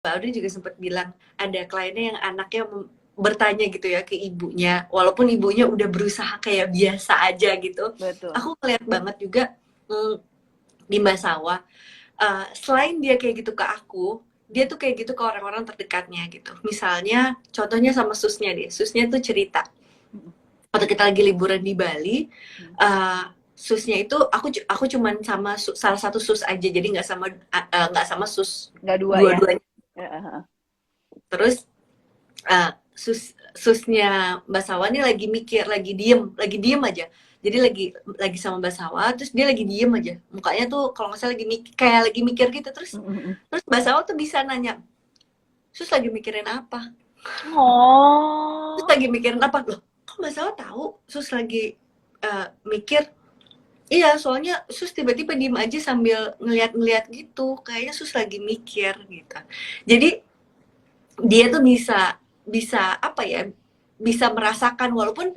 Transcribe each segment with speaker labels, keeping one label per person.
Speaker 1: Mbak Audrey juga sempat bilang ada kliennya yang anaknya bertanya gitu ya ke ibunya, walaupun ibunya udah berusaha kayak biasa aja gitu.
Speaker 2: Betul.
Speaker 1: Aku ngeliat banget juga di Mbak Sawa, selain dia kayak gitu ke aku, dia tuh kayak gitu ke orang-orang terdekatnya gitu. Misalnya, contohnya sama susnya deh. Susnya tuh cerita.
Speaker 2: Mm-mm.
Speaker 1: Waktu kita lagi liburan di Bali,
Speaker 2: Mm.
Speaker 1: susnya itu aku cuman sama salah satu sus aja, jadi nggak sama sus
Speaker 2: Nggak dua ya?
Speaker 1: dua-duanya.
Speaker 2: Heeh.
Speaker 1: Terus susnya Mbak Sawa nih lagi mikir, lagi diem aja. Jadi lagi sama Mbak Sawa, terus dia lagi diem aja. Mukanya tuh kalau nggak salah kayak lagi mikir gitu. Terus
Speaker 2: Mm-mm.
Speaker 1: terus Mbak Sawa tuh bisa nanya, sus lagi mikirin apa? Sus
Speaker 2: Oh,
Speaker 1: lagi mikirin apa? Loh, kok Mbak Sawa tahu sus lagi mikir? Iya, soalnya sus tiba-tiba diem aja sambil ngeliat-ngeliat gitu. Kayaknya sus lagi mikir gitu. Jadi dia tuh bisa bisa apa ya, bisa merasakan, walaupun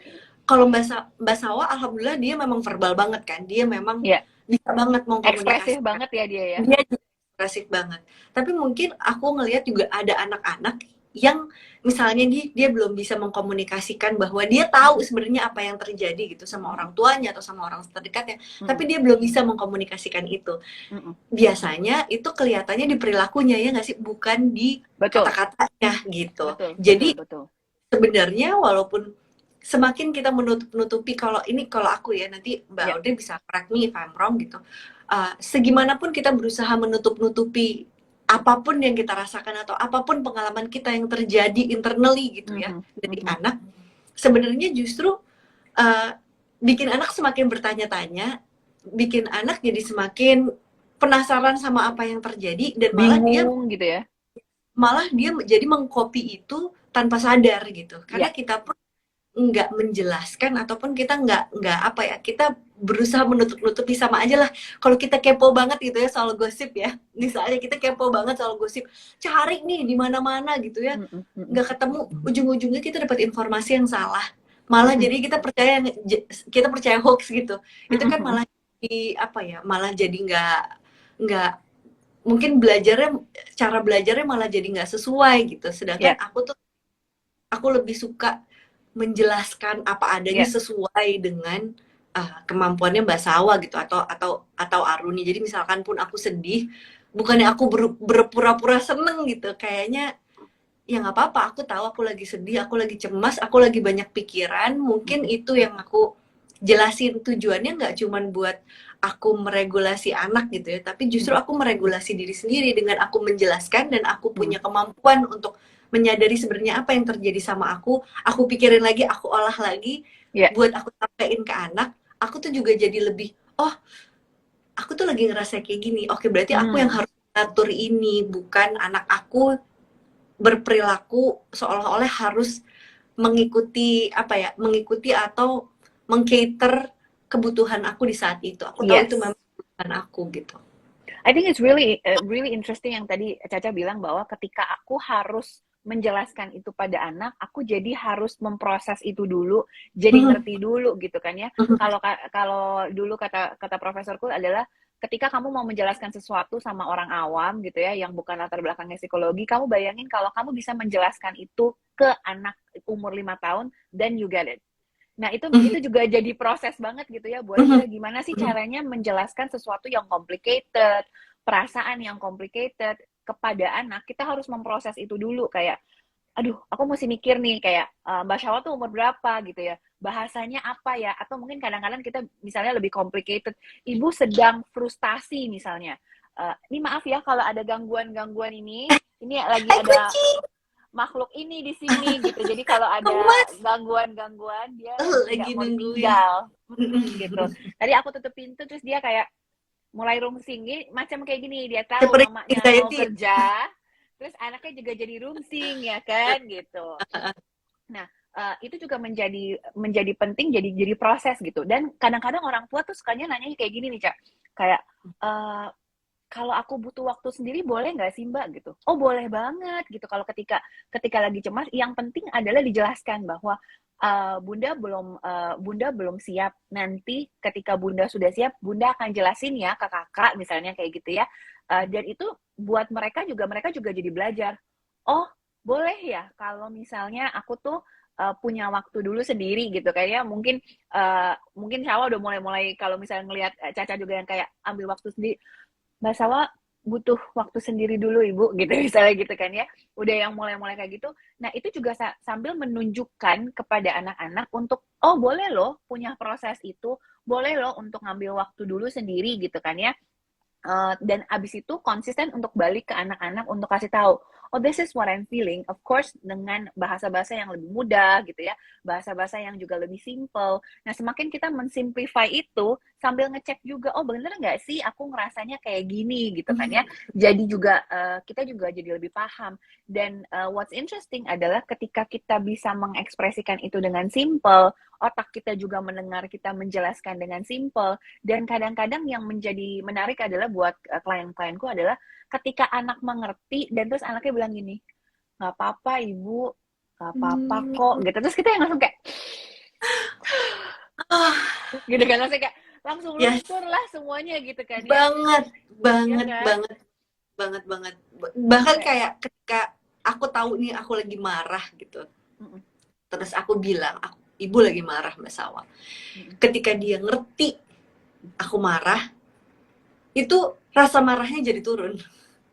Speaker 1: kalau Mbak Sawa alhamdulillah dia memang verbal banget kan, dia memang
Speaker 2: ya,
Speaker 1: bisa banget
Speaker 2: ekspresif
Speaker 1: mengkomunikasikan,
Speaker 2: banget ya dia ya.
Speaker 1: dia juga ekspresif banget. Tapi mungkin aku ngelihat juga ada anak-anak yang misalnya dia belum bisa mengkomunikasikan bahwa dia tahu
Speaker 2: Mm-mm.
Speaker 1: sebenarnya apa yang terjadi gitu sama
Speaker 2: Mm-mm.
Speaker 1: orang tuanya atau sama orang terdekatnya,
Speaker 2: Mm-mm.
Speaker 1: tapi dia belum bisa mengkomunikasikan itu.
Speaker 2: Mm-mm.
Speaker 1: Biasanya itu kelihatannya di perilakunya ya nggak sih, bukan di
Speaker 2: Betul,
Speaker 1: kata-katanya gitu.
Speaker 2: betul, betul,
Speaker 1: Jadi
Speaker 2: betul.
Speaker 1: sebenarnya walaupun semakin kita menutupi, kalau aku ya, nanti Mbak
Speaker 2: Ya,
Speaker 1: Audrey bisa correct me if I'm wrong gitu. Segimanapun kita berusaha menutup-nutupi apapun yang kita rasakan atau apapun pengalaman kita yang terjadi internally gitu ya
Speaker 2: mhm,
Speaker 1: dari
Speaker 2: mhm.
Speaker 1: anak, sebenarnya justru uh, bikin anak semakin bertanya-tanya, bikin anak jadi semakin penasaran sama apa yang terjadi, dan
Speaker 2: Bingung gitu ya.
Speaker 1: malah dia jadi mengcopy itu tanpa sadar gitu, karena
Speaker 2: Ya,
Speaker 1: kita pun nggak menjelaskan ataupun kita nggak apa ya, kita berusaha menutup-nutupi. Sama aja lah kalau kita kepo banget gitu ya soal gosip ya, misalnya kita kepo banget soal gosip, cari nih di mana-mana gitu ya,
Speaker 2: mhm, mhm,
Speaker 1: nggak ketemu, ujung-ujungnya kita dapat informasi yang salah, malah
Speaker 2: mhm,
Speaker 1: jadi kita percaya hoax gitu. Itu
Speaker 2: mhm,
Speaker 1: kan
Speaker 2: mhm.
Speaker 1: malah di apa ya, malah jadi nggak mungkin cara belajarnya malah jadi nggak sesuai gitu. Sedangkan
Speaker 2: Ya,
Speaker 1: aku lebih suka menjelaskan apa adanya
Speaker 2: ya,
Speaker 1: sesuai dengan kemampuannya Mbak Sawa gitu, atau Aruni. Jadi misalkan pun aku sedih, bukannya aku berpura-pura seneng gitu. Kayaknya ya nggak apa-apa, aku tahu aku lagi sedih, aku lagi cemas, aku lagi banyak pikiran. Mungkin
Speaker 2: mhm,
Speaker 1: itu yang aku jelasin, tujuannya nggak cuman buat aku meregulasi anak gitu ya, tapi justru
Speaker 2: mhm,
Speaker 1: aku meregulasi diri sendiri dengan aku menjelaskan, dan aku
Speaker 2: mhm.
Speaker 1: punya kemampuan untuk menyadari sebenarnya apa yang terjadi sama aku pikirin lagi, aku olah lagi,
Speaker 2: Ya,
Speaker 1: buat aku sampaikan ke anak. Aku tuh juga jadi lebih, oh aku tuh lagi ngerasa kayak gini, oke berarti aku yang
Speaker 2: mmm,
Speaker 1: harus atur ini, bukan anak aku berperilaku seolah-olah harus mengikuti atau mengcater kebutuhan aku di saat itu. Aku tahu itu
Speaker 2: yes.
Speaker 1: memang kebutuhan aku gitu.
Speaker 2: I think it's really interesting yang tadi Caca bilang bahwa ketika aku harus menjelaskan itu pada anak, aku jadi harus memproses itu dulu, jadi
Speaker 1: Mhm,
Speaker 2: ngerti dulu gitu kan ya.
Speaker 1: mhm,
Speaker 2: Kalau dulu kata kata profesorku adalah ketika kamu mau menjelaskan sesuatu sama orang awam gitu ya, yang bukan latar belakangnya psikologi, kamu bayangin kalau kamu bisa menjelaskan itu ke anak umur 5 tahun, then you get it. Nah, itu
Speaker 1: mhm,
Speaker 2: juga jadi proses banget gitu ya buat
Speaker 1: mhm,
Speaker 2: kita gimana sih
Speaker 1: mhm,
Speaker 2: caranya menjelaskan sesuatu yang complicated, perasaan yang complicated kepada anak. Kita harus memproses itu dulu kayak, aduh, aku mesti mikir nih kayak Mbak Syawa tuh umur berapa gitu ya. Bahasanya apa ya? Atau mungkin kadang-kadang kita misalnya lebih complicated. Ibu sedang frustasi misalnya. Ini maaf ya kalau ada gangguan-gangguan ini. Ini lagi
Speaker 1: hai
Speaker 2: ada
Speaker 1: kucing,
Speaker 2: makhluk ini di sini gitu. Jadi kalau ada
Speaker 1: gemes,
Speaker 2: gangguan-gangguan dia
Speaker 1: lagi
Speaker 2: nggak mau
Speaker 1: nungguin.
Speaker 2: ditinggal. Gitu.
Speaker 1: Mhm.
Speaker 2: Tadi aku tutup pintu terus dia kayak mulai rungsing macam kayak gini. Dia tahu
Speaker 1: Seperti
Speaker 2: mamanya mau
Speaker 1: anxiety.
Speaker 2: kerja, terus anaknya juga jadi rungsing ya kan gitu. Nah, itu juga menjadi menjadi penting jadi proses gitu. Dan kadang-kadang orang tua tuh sukanya nanya kayak gini nih, Cak. Kayak eee kalau aku butuh waktu sendiri boleh nggak sih Mbak gitu? Oh boleh banget gitu. Kalau ketika ketika lagi cemas, yang penting adalah dijelaskan bahwa Bunda belum siap. Nanti ketika Bunda sudah siap, Bunda akan jelasin ya ke kakak misalnya kayak gitu ya. Dan itu buat mereka juga jadi belajar. Oh, boleh ya kalau misalnya aku tuh punya waktu dulu sendiri gitu, kayaknya mungkin Syawa udah mulai kalau misalnya ngelihat Caca juga yang kayak ambil waktu sendiri, Mbak Sawa butuh waktu sendiri dulu ibu gitu misalnya gitu kan ya, udah yang mulai-mulai kayak gitu. Nah itu juga sambil menunjukkan kepada anak-anak untuk oh boleh loh punya proses itu, boleh loh untuk ngambil waktu dulu sendiri gitu kan ya. Dan abis itu konsisten untuk balik ke anak-anak untuk kasih tahu, oh this is what I'm feeling, of course dengan bahasa-bahasa yang lebih mudah gitu ya, bahasa-bahasa yang juga lebih simple. Nah semakin kita mensimplify itu sambil ngecek juga, oh bener nggak sih aku ngerasanya kayak gini gitu kan ya, jadi juga kita juga jadi lebih paham. Dan what's interesting adalah ketika kita bisa mengekspresikan itu dengan simple, otak kita juga mendengar kita menjelaskan dengan simple. Dan kadang-kadang yang menjadi menarik adalah buat klien-klienku adalah ketika anak mengerti dan terus anaknya bilang gini, nggak apa-apa ibu, nggak apa-apa kok gitu. Terus kita yang langsung kayak gitu kan, langsung kayak langsung
Speaker 1: Yes,
Speaker 2: luntur lah semuanya gitu kan ya.
Speaker 1: banget,
Speaker 2: Ya
Speaker 1: banget,
Speaker 2: kan?
Speaker 1: banget, banget, banget. Bahkan
Speaker 2: Kayak,
Speaker 1: kayak ketika aku tahu nih aku lagi marah gitu, terus aku bilang, ibu lagi marah Mbak Sawa. Ketika dia ngerti aku marah, itu rasa marahnya jadi turun.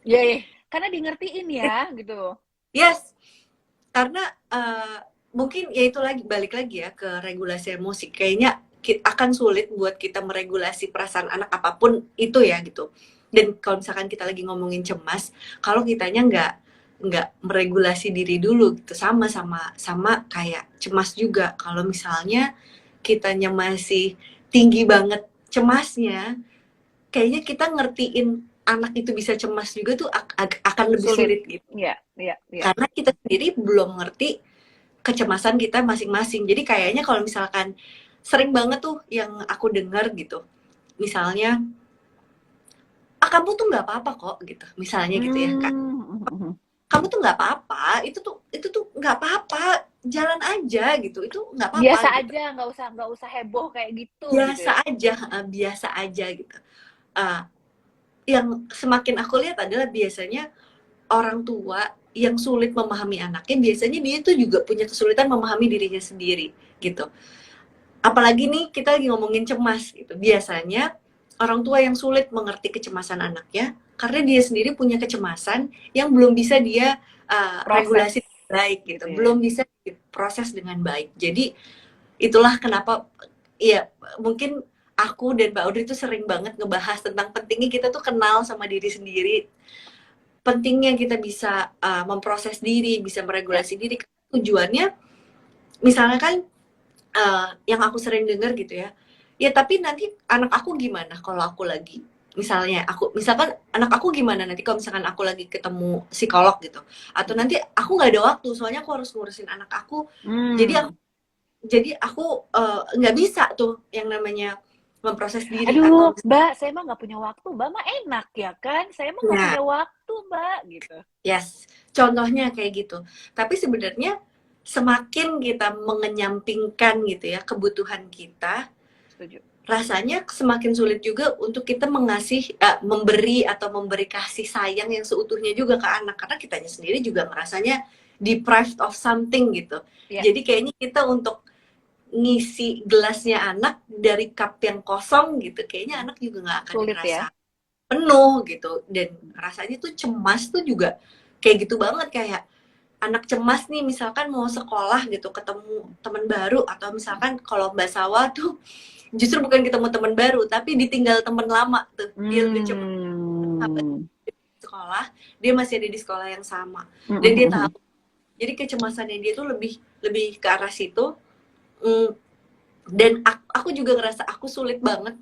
Speaker 2: ya, karena di ngertiin ya gitu.
Speaker 1: Yes, karena mungkin ya itu lagi balik lagi ya ke regulasi emosi. Kayaknya akan sulit buat kita meregulasi perasaan anak apapun itu ya gitu. Dan kalau misalkan kita lagi ngomongin cemas, kalau kitanya nggak meregulasi diri dulu gitu, sama kayak cemas juga. Kalau misalnya kitanya masih tinggi banget cemasnya, kayaknya kita ngertiin anak itu bisa cemas juga tuh akan lebih
Speaker 2: Sulit.
Speaker 1: sulit gitu.
Speaker 2: Iya, iya, iya.
Speaker 1: Karena kita sendiri belum ngerti kecemasan kita masing-masing. Jadi kayaknya kalau misalkan sering banget tuh yang aku dengar gitu, misalnya, kamu tuh nggak apa-apa kok gitu, misalnya gitu ya kak, kamu tuh nggak apa-apa, itu tuh nggak apa-apa, jalan aja gitu, itu nggak apa-apa
Speaker 2: Biasa
Speaker 1: gitu,
Speaker 2: aja, nggak usah heboh kayak gitu gitu
Speaker 1: biasa
Speaker 2: ya.
Speaker 1: aja, biasa aja gitu. Uh, yang semakin aku lihat adalah biasanya orang tua yang sulit memahami anaknya, biasanya dia tuh juga punya kesulitan memahami dirinya sendiri gitu. Apalagi nih kita lagi ngomongin cemas gitu. Biasanya orang tua yang sulit mengerti kecemasan anaknya karena dia sendiri punya kecemasan yang belum bisa dia
Speaker 2: Proses
Speaker 1: regulasi baik gitu,
Speaker 2: gitu ya.
Speaker 1: belum bisa diproses dengan baik. Jadi itulah kenapa ya mungkin aku dan Mbak Audrey itu sering banget ngebahas tentang pentingnya kita tuh kenal sama diri sendiri, pentingnya kita bisa memproses diri, bisa
Speaker 2: Ya.
Speaker 1: meregulasi diri. Tujuannya misalnya kan yang aku sering dengar gitu ya, ya tapi nanti anak aku gimana kalau aku lagi, misalkan anak aku gimana nanti kalau misalkan aku lagi ketemu psikolog gitu, atau nanti aku nggak ada waktu soalnya aku harus ngurusin anak aku, jadi aku
Speaker 2: Hmm.
Speaker 1: nggak bisa tuh yang namanya memproses diri
Speaker 2: Aduh,
Speaker 1: atau
Speaker 2: Mbak, saya mah nggak punya waktu. Mbak mah enak ya kan? Saya mah nggak
Speaker 1: misalnya,
Speaker 2: punya waktu, Mbak, gitu.
Speaker 1: yes, contohnya kayak gitu. Tapi sebenarnya semakin kita mengenyampingkan gitu ya kebutuhan kita,
Speaker 2: Setuju.
Speaker 1: rasanya semakin sulit juga untuk kita memberi atau memberi kasih sayang yang seutuhnya juga ke anak, karena kitanya sendiri juga ngerasanya deprived of something gitu.
Speaker 2: Ya,
Speaker 1: Jadi kayaknya kita untuk ngisi gelasnya anak dari cup yang kosong gitu, kayaknya anak juga nggak akan
Speaker 2: sulit
Speaker 1: ngerasa
Speaker 2: ya.
Speaker 1: penuh gitu. Dan rasanya tuh cemas tuh juga kayak gitu banget, kayak anak cemas nih misalkan mau sekolah gitu ketemu teman baru, atau misalkan kalau Mbak Sawa tuh justru bukan ketemu teman baru tapi ditinggal teman lama tuh, dia lebih cemas
Speaker 2: Hmm.
Speaker 1: di sekolah, dia masih ada di sekolah yang sama dan dia tahu, jadi kecemasannya dia tuh lebih lebih ke arah situ. mm, dan aku juga ngerasa aku sulit banget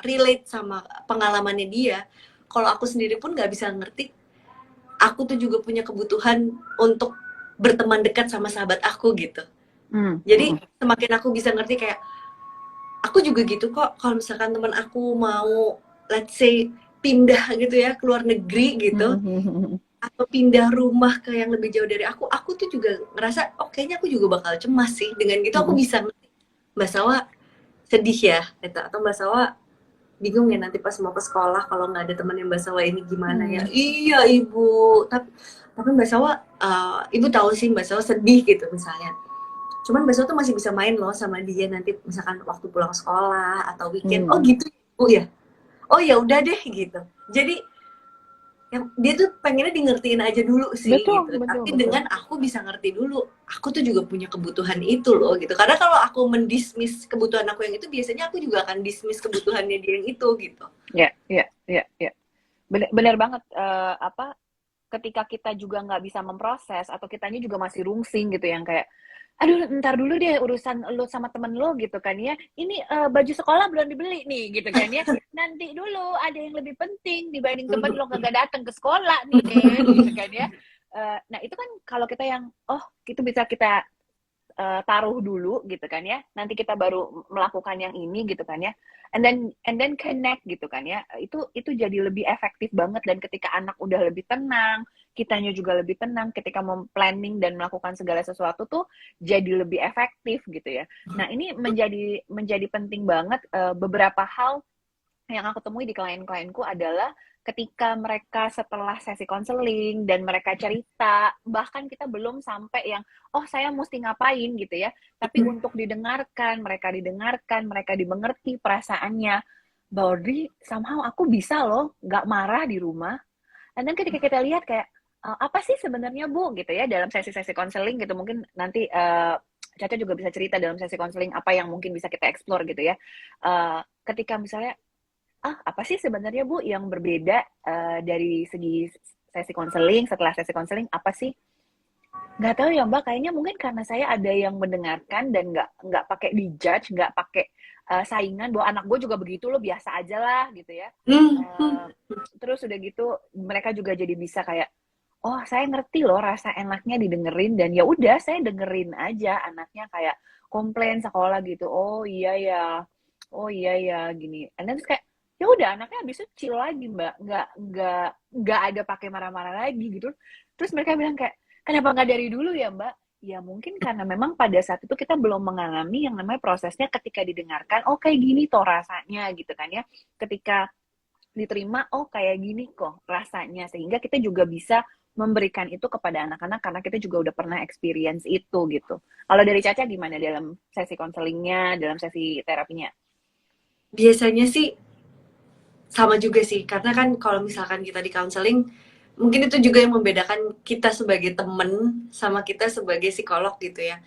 Speaker 1: relate sama pengalamannya dia, kalau aku sendiri pun nggak bisa ngerti, aku tuh juga punya kebutuhan untuk berteman dekat sama sahabat aku gitu. Jadi semakin aku bisa ngerti kayak aku juga gitu kok, kalau misalkan teman aku mau let's say pindah gitu ya ke luar negeri gitu, atau pindah rumah ke yang lebih jauh dari aku tuh juga ngerasa oh kayaknya aku juga bakal cemas sih. Dengan gitu aku bisa ngerti Mbak Sawa sedih ya gitu, atau Mbak Sawa bingung ya nanti pas mau ke sekolah kalau nggak ada teman yang Mbak Sawa ini gimana ya.
Speaker 2: Hmm.
Speaker 1: Iya ibu, tapi Mbak Sawa, ibu tahu sih Mbak Sawa sedih gitu misalnya. Cuman Mbak Sawa tuh masih bisa main loh sama dia nanti misalkan waktu pulang sekolah atau weekend. Oh
Speaker 2: Hmm.
Speaker 1: gitu ibu ya. Oh ya udah deh gitu. Jadi yang dia tuh pengennya di ngertiin aja dulu sih
Speaker 2: Betul,
Speaker 1: gitu.
Speaker 2: betul,
Speaker 1: Tapi
Speaker 2: betul.
Speaker 1: dengan aku bisa ngerti dulu, aku tuh juga punya kebutuhan itu loh gitu. Karena kalau aku mendismiss kebutuhan aku yang itu, biasanya aku juga akan dismiss kebutuhannya dia yang itu gitu.
Speaker 2: Ya, ya, ya, ya. Bener banget, apa, ketika kita juga nggak bisa memproses atau kitanya juga masih rungsing gitu yang kayak, aduh ntar dulu deh urusan lu sama temen lu gitu kan ya, ini baju sekolah belum dibeli nih gitu kan ya, nanti dulu ada yang lebih penting dibanding temen lo kagak datang ke sekolah nih deh gitu kan ya. Nah itu kan kalau kita yang oh itu bisa kita taruh dulu gitu kan ya, nanti kita baru melakukan yang ini gitu kan ya, and then connect gitu kan ya, itu jadi lebih efektif banget. Dan ketika anak udah lebih tenang, kitanya juga lebih tenang ketika mau planning dan melakukan segala sesuatu tuh jadi lebih efektif gitu ya. Nah ini menjadi penting banget. Beberapa hal yang aku temui di klien-klienku adalah ketika mereka setelah sesi konseling dan mereka cerita, bahkan kita belum sampai yang, oh saya mesti ngapain gitu ya, tapi untuk didengarkan, mereka dimengerti perasaannya, Baudry, somehow aku bisa loh nggak marah di rumah. Dan then ketika kita lihat kayak, apa sih sebenarnya Bu gitu ya dalam sesi-sesi konseling gitu, mungkin nanti Caca juga bisa cerita dalam sesi konseling apa yang mungkin bisa kita explore gitu ya. Ketika misalnya apa sih sebenarnya Bu yang berbeda dari segi sesi konseling, setelah sesi konseling apa sih? Nggak tahu ya Mbak, kayaknya mungkin karena saya ada yang mendengarkan dan nggak pakai dijudge, nggak pakai saingan bahwa anak gue juga begitu loh, biasa aja lah gitu ya. Uh, Terus udah gitu mereka juga jadi bisa kayak, oh saya ngerti loh rasa enaknya didengerin, dan ya udah saya dengerin aja anaknya kayak komplain sekolah gitu. Oh iya ya gini. And then terus kayak ya udah anaknya habis itu chill lagi Mbak, nggak ada pakai marah-marah lagi gitu. Terus mereka bilang kayak, kenapa nggak dari dulu ya Mbak? Ya mungkin karena memang pada saat itu kita belum mengalami yang namanya prosesnya ketika didengarkan, oh kayak gini toh rasanya gitu kan ya. Ketika diterima, oh kayak gini kok rasanya, sehingga kita juga bisa memberikan itu kepada anak-anak karena kita juga udah pernah experience itu gitu. Kalau dari Caca gimana dalam sesi konselingnya, dalam sesi terapinya?
Speaker 1: Biasanya sih sama juga sih, karena kan kalau misalkan kita di counseling, mungkin itu juga yang membedakan kita sebagai temen sama kita sebagai psikolog gitu ya.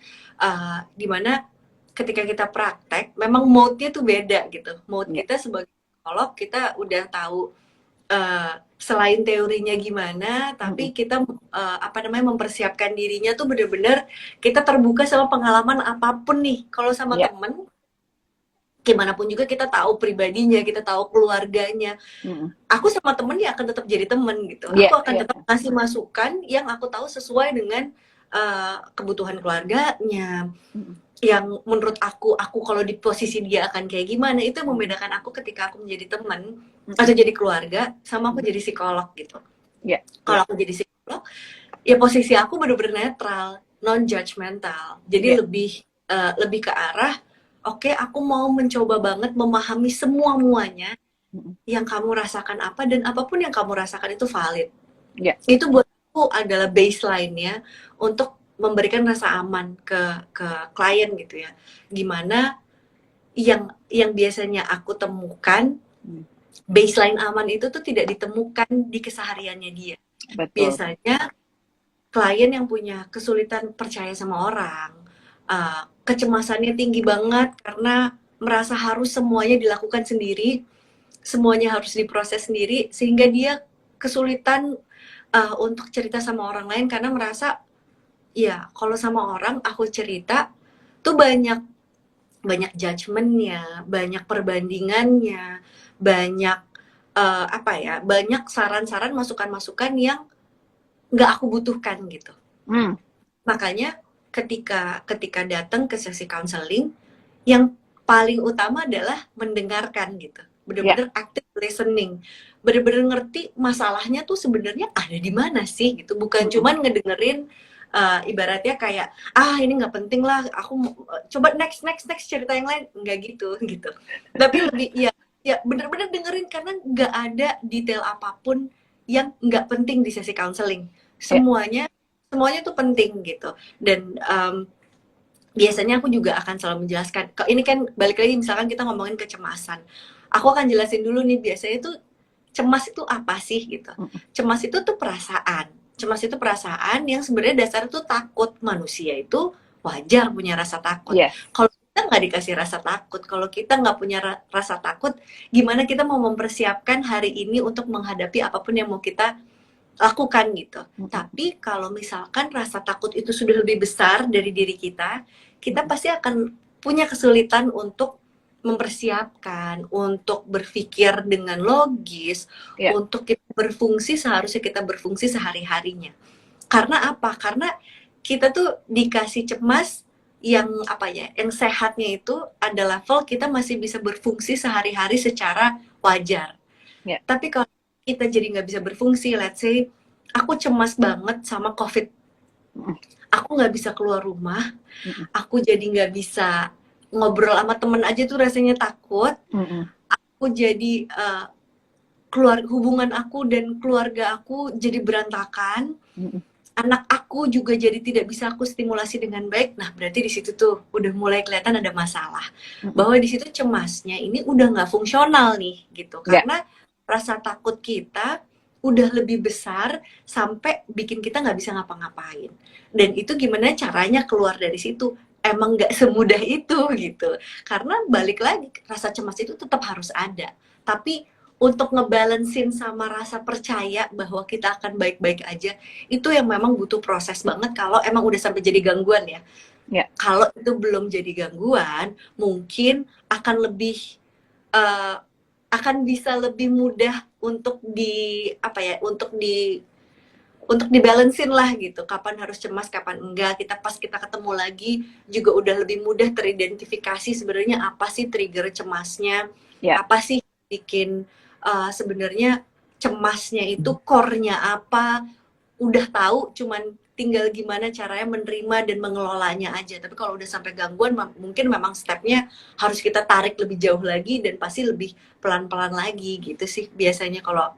Speaker 1: Dimana ketika kita praktek, memang mode-nya tuh beda gitu. Mode
Speaker 2: Ya.
Speaker 1: kita sebagai psikolog, kita udah tahu selain teorinya gimana, tapi kita apa namanya mempersiapkan dirinya tuh bener-bener kita terbuka sama pengalaman apapun nih. Kalau sama
Speaker 2: Ya.
Speaker 1: temen, gimana pun juga kita tahu pribadinya, kita tahu keluarganya. Aku sama temen ya akan tetap jadi temen gitu.
Speaker 2: Ya,
Speaker 1: Aku akan
Speaker 2: ya.
Speaker 1: tetap kasih masukan yang aku tahu sesuai dengan kebutuhan keluarganya. Yang menurut aku kalau di posisi dia akan kayak gimana, itu yang membedakan aku ketika aku menjadi teman atau jadi keluarga sama aku jadi psikolog gitu.
Speaker 2: Ya,
Speaker 1: Kalau
Speaker 2: ya,
Speaker 1: aku jadi psikolog, ya posisi aku bener-bener netral, non judgmental. Jadi
Speaker 2: ya.
Speaker 1: lebih ke arah, oke, aku mau mencoba banget memahami semua muanya yang kamu rasakan apa, dan apapun yang kamu rasakan itu valid.
Speaker 2: Ya.
Speaker 1: Itu buat aku adalah baseline-nya untuk memberikan rasa aman ke klien gitu ya. Gimana yang biasanya aku temukan, baseline aman itu tuh tidak ditemukan di kesehariannya dia.
Speaker 2: Betul.
Speaker 1: Biasanya klien yang punya kesulitan percaya sama orang, kecemasannya tinggi banget karena merasa harus semuanya dilakukan sendiri, semuanya harus diproses sendiri, sehingga dia kesulitan untuk cerita sama orang lain karena merasa, ya kalau sama orang aku cerita tuh banyak judgement-nya, banyak perbandingannya, banyak apa ya, banyak saran-saran, masukan-masukan yang nggak aku butuhkan gitu. Makanya ketika datang ke sesi counseling, yang paling utama adalah mendengarkan gitu. Bener-bener active listening. Bener-bener ngerti masalahnya tuh sebenarnya ada di mana sih gitu. Bukan cuman ngedengerin ibaratnya kayak ini nggak penting lah, aku coba next cerita yang lain, nggak gitu gitu. Tapi lebih ya ya bener-bener dengerin, karena nggak ada detail apapun yang nggak penting di sesi counseling.
Speaker 2: Ya,
Speaker 1: Semuanya semuanya tuh penting gitu. Dan biasanya aku juga akan selalu menjelaskan. Ini kan balik lagi, misalkan kita ngomongin kecemasan, aku akan jelasin dulu nih, biasanya itu cemas itu apa sih gitu.
Speaker 2: mm,
Speaker 1: Cemas itu tuh perasaan. Cemas itu perasaan yang sebenarnya dasarnya tuh takut. Manusia itu wajar punya rasa takut.
Speaker 2: iya,
Speaker 1: Kalau kita nggak dikasih rasa takut, kalau kita nggak punya rasa takut, gimana kita mau mempersiapkan hari ini untuk menghadapi apapun yang mau kita lakukan gitu.
Speaker 2: mm,
Speaker 1: Tapi kalau misalkan rasa takut itu sudah lebih besar dari diri kita
Speaker 2: mm,
Speaker 1: pasti akan punya kesulitan untuk mempersiapkan, untuk berpikir dengan logis,
Speaker 2: iya,
Speaker 1: untuk kita berfungsi seharusnya kita berfungsi sehari-harinya. Karena apa? Karena kita tuh dikasih cemas yang apa ya, yang sehatnya itu ada level kita masih bisa berfungsi sehari-hari secara wajar.
Speaker 2: iya,
Speaker 1: Tapi kalau kita jadi nggak bisa berfungsi, let's say aku cemas banget sama COVID,
Speaker 2: mm,
Speaker 1: aku nggak bisa keluar rumah,
Speaker 2: mm,
Speaker 1: aku jadi nggak bisa ngobrol sama temen aja tuh rasanya takut,
Speaker 2: mm,
Speaker 1: aku jadi hubungan aku dan keluarga aku jadi berantakan,
Speaker 2: mm,
Speaker 1: anak aku juga jadi tidak bisa aku stimulasi dengan baik. Nah, berarti di situ tuh udah mulai kelihatan ada masalah.
Speaker 2: mm,
Speaker 1: Bahwa di situ cemasnya ini udah nggak fungsional nih, gitu.
Speaker 2: iya,
Speaker 1: Karena rasa takut kita udah lebih besar sampai bikin kita nggak bisa ngapa-ngapain. Dan itu gimana caranya keluar dari situ? Emang nggak semudah itu gitu. Karena balik lagi, rasa cemas itu tetap harus ada. Tapi untuk ngebalancein sama rasa percaya bahwa kita akan baik-baik aja, itu yang memang butuh proses banget kalau emang udah sampai jadi gangguan ya.
Speaker 2: iya,
Speaker 1: Kalau itu belum jadi gangguan, mungkin akan lebih uh, akan bisa lebih mudah untuk di apa ya, untuk dibalancein lah gitu. Kapan harus cemas, kapan enggak. Pas kita ketemu lagi juga udah lebih mudah teridentifikasi sebenarnya apa sih trigger cemasnya,
Speaker 2: iya,
Speaker 1: apa sih bikin sebenarnya cemasnya itu core-nya apa, udah tahu, cuman tinggal gimana caranya menerima dan mengelolanya aja. Tapi kalau udah sampai gangguan, mungkin memang stepnya harus kita tarik lebih jauh lagi dan pasti lebih pelan-pelan lagi gitu sih biasanya kalau